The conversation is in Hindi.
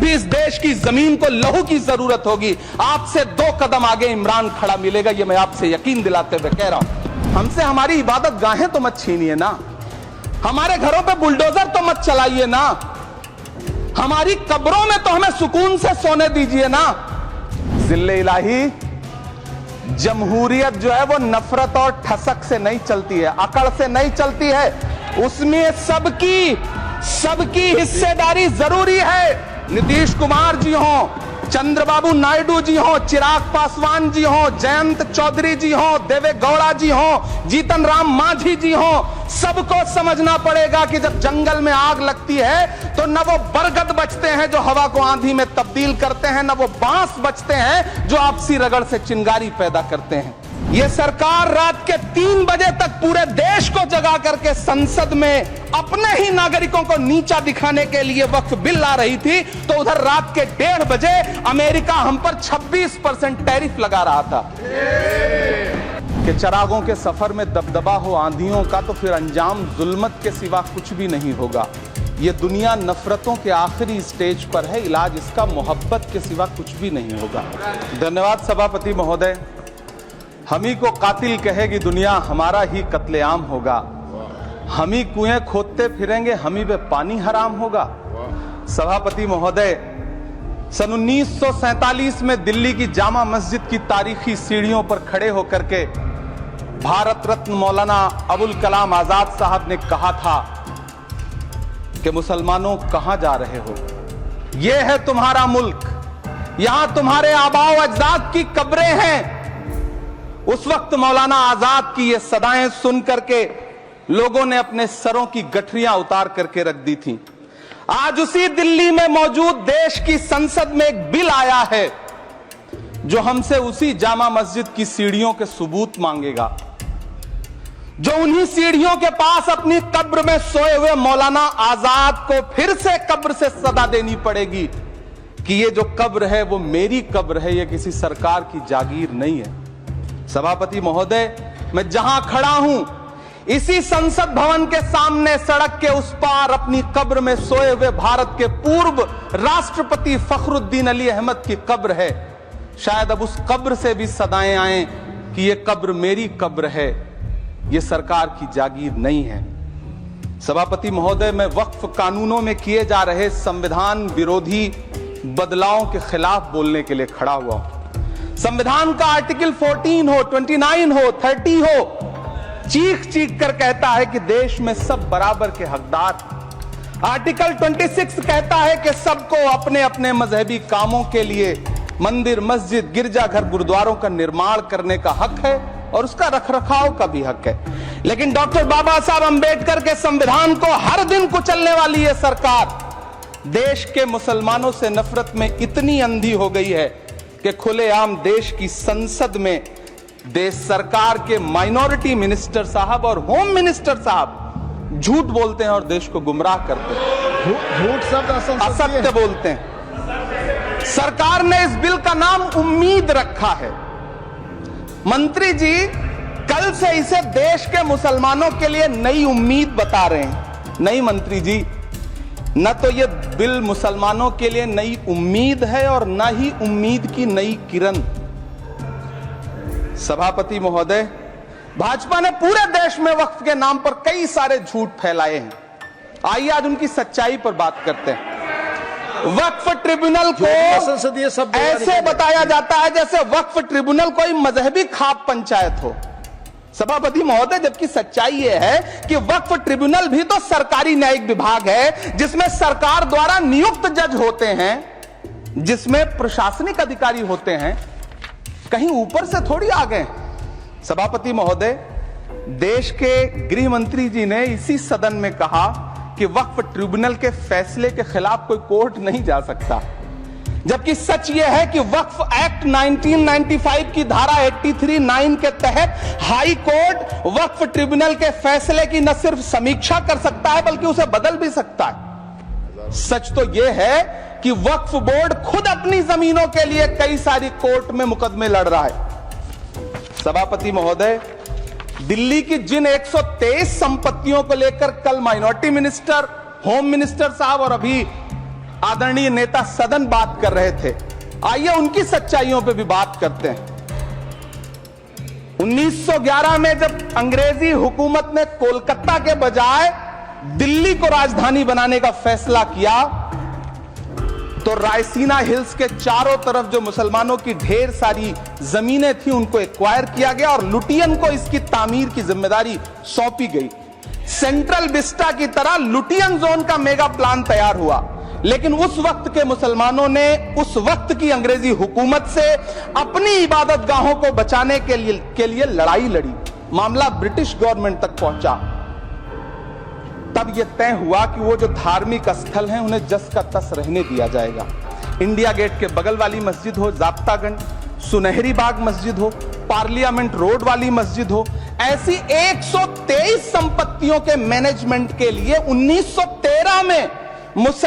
भी इस देश की जमीन को लहू की जरूरत होगी, आपसे 2 कदम आगे इमरान खड़ा मिलेगा, ये मैं आपसे यकीन दिलाते हुए कह रहा हूं। हमसे हमारी इबादत गाहें तो मत छीनिए ना, हमारे घरों पे बुलडोजर तो मत चलाइए ना, हमारी कब्रों में तो हमें सुकून से सोने दीजिए ना। जिल्ले इलाही, जमहूरियत जो है वो नफरत और ठसक से नहीं चलती है, अकड़ से नहीं चलती है, उसमें सबकी हिस्सेदारी जरूरी है। नीतीश कुमार जी हो, चंद्रबाबू नायडू जी हो, चिराग पासवान जी हो, जयंत चौधरी जी हो, देवे गौड़ा जी हो, जीतन राम मांझी जी हो, सबको समझना पड़ेगा कि जब जंगल में आग लगती है तो न वो बरगद बचते हैं जो हवा को आंधी में तब्दील करते हैं, न वो बांस बचते हैं जो आपसी रगड़ से चिंगारी पैदा करते हैं। ये सरकार रात के 3 बजे तक पूरे देश को जगा करके संसद में अपने ही नागरिकों को नीचा दिखाने के लिए वक्फ बिल ला रही थी, तो उधर रात के 1:30 बजे अमेरिका हम पर 26% टैरिफ लगा रहा था। कि चिरागों के सफर में दबदबा हो आंधियों का, तो फिर अंजाम जुल्मत के सिवा कुछ भी नहीं होगा। ये दुनिया नफरतों के आखिरी स्टेज पर है, इलाज इसका मोहब्बत के सिवा कुछ भी नहीं होगा। धन्यवाद सभापति महोदय। हम ही को कातिल कहेगी दुनिया, हमारा ही कत्लेआम होगा। हम ही कुएं खोदते फिरेंगे, हम ही पे पानी हराम होगा। सभापति महोदय, सन 1947 में दिल्ली की जामा मस्जिद की तारीखी सीढ़ियों पर खड़े होकर के भारत रत्न मौलाना अबुल कलाम आजाद साहब ने कहा था कि मुसलमानों कहां जा रहे हो, यह है तुम्हारा मुल्क, यहां तुम्हारे आबाओ अजदाद की कब्रें हैं। उस वक्त मौलाना आजाद की ये सदाएं सुन करके लोगों ने अपने सरों की गठरियां उतार करके रख दी थी। आज उसी दिल्ली में मौजूद देश की संसद में एक बिल आया है जो हमसे उसी जामा मस्जिद की सीढ़ियों के सबूत मांगेगा, जो उन्हीं सीढ़ियों के पास अपनी कब्र में सोए हुए मौलाना आजाद को फिर से कब्र से सदा देनी पड़ेगी कि ये जो कब्र है वो मेरी कब्र है, ये किसी सरकार की जागीर नहीं है। सभापति महोदय, मैं जहां खड़ा हूं इसी संसद भवन के सामने सड़क के उस पार अपनी कब्र में सोए हुए भारत के पूर्व राष्ट्रपति फखरुद्दीन अली अहमद की कब्र है। शायद अब उस कब्र से भी सदाएं आए कि ये कब्र मेरी कब्र है, ये सरकार की जागीर नहीं है। सभापति महोदय, मैं वक्फ कानूनों में किए जा रहे संविधान विरोधी बदलावों के खिलाफ बोलने के लिए खड़ा हुआ हूं। संविधान का आर्टिकल 14 हो, 29 हो, 30 हो, चीख चीख कर कहता है कि देश में सब बराबर के हकदार। आर्टिकल 26 कहता है कि सबको अपने अपने मजहबी कामों के लिए मंदिर, मस्जिद, गिरजाघर, गुरुद्वारों का निर्माण करने का हक है और उसका रखरखाव का भी हक है। लेकिन डॉक्टर बाबा साहब अंबेडकर के संविधान को हर दिन कुचलने वाली यह सरकार देश के मुसलमानों से नफरत में इतनी अंधी हो गई है कि खुलेआम देश की संसद में देश सरकार के माइनॉरिटी मिनिस्टर साहब और होम मिनिस्टर साहब झूठ बोलते हैं और देश को गुमराह करते हैं। झूठ शब्द असत्य बोलते हैं। सरकार ने इस बिल का नाम उम्मीद रखा है। मंत्री जी कल से इसे देश के मुसलमानों के लिए नई उम्मीद बता रहे हैं। नहीं मंत्री जी, न तो ये बिल मुसलमानों के लिए नई उम्मीद है और न ही उम्मीद की नई किरण। सभापति महोदय, भाजपा ने पूरे देश में वक्फ के नाम पर कई सारे झूठ फैलाए हैं। आइए आज उनकी सच्चाई पर बात करते हैं। वक्फ ट्रिब्यूनल को ऐसे बताया जाता है जैसे वक्फ ट्रिब्यूनल कोई मजहबी खाप पंचायत हो। सभापति महोदय, जबकि सच्चाई यह है कि वक्फ ट्रिब्यूनल भी तो सरकारी न्यायिक विभाग है जिसमें सरकार द्वारा नियुक्त जज होते हैं, जिसमें प्रशासनिक अधिकारी होते हैं, कहीं ऊपर से थोड़ी आ गए। सभापति महोदय, देश के गृह मंत्री जी ने इसी सदन में कहा कि वक्फ ट्रिब्यूनल के फैसले के खिलाफ कोई कोर्ट नहीं जा सकता, जबकि सच यह है कि वक्फ एक्ट 1995 की धारा 83(9) के तहत हाई कोर्ट वक्फ ट्रिब्यूनल के फैसले की न सिर्फ समीक्षा कर सकता है बल्कि उसे बदल भी सकता है। सच तो यह है कि वक्फ बोर्ड खुद अपनी जमीनों के लिए कई सारी कोर्ट में मुकदमे लड़ रहा है। सभापति महोदय, दिल्ली की जिन 123 संपत्तियों को लेकर कल माइनॉरिटी मिनिस्टर, होम मिनिस्टर साहब और अभी आदरणीय नेता सदन बात कर रहे थे, आइए उनकी सच्चाइयों पे भी बात करते हैं। 1911 में जब अंग्रेजी हुकूमत ने कोलकाता के बजाय दिल्ली को राजधानी बनाने का फैसला किया, तो रायसीना हिल्स के चारों तरफ जो मुसलमानों की ढेर सारी जमीनें थी उनको एक्वायर किया गया और लुटियन को इसकी तामीर की जिम्मेदारी सौंपी गई। सेंट्रल विस्टा की तरह लुटियन जोन का मेगा प्लान तैयार हुआ, लेकिन उस वक्त के मुसलमानों ने उस वक्त की अंग्रेजी हुकूमत से अपनी इबादत गाहों को बचाने के लिए लड़ाई लड़ी। मामला ब्रिटिश गवर्नमेंट तक पहुंचा। तब यह तय हुआ कि वो जो धार्मिक स्थल हैं उन्हें जस का तस रहने दिया जाएगा। इंडिया गेट के बगल वाली मस्जिद हो, जाब्तागंज, सुनहरी बाग मस्जिद हो, पार्लियामेंट रोड वाली मस्जिद हो, ऐसी 123 संपत्तियों के मैनेजमेंट के लिए 1913 में मुसलमान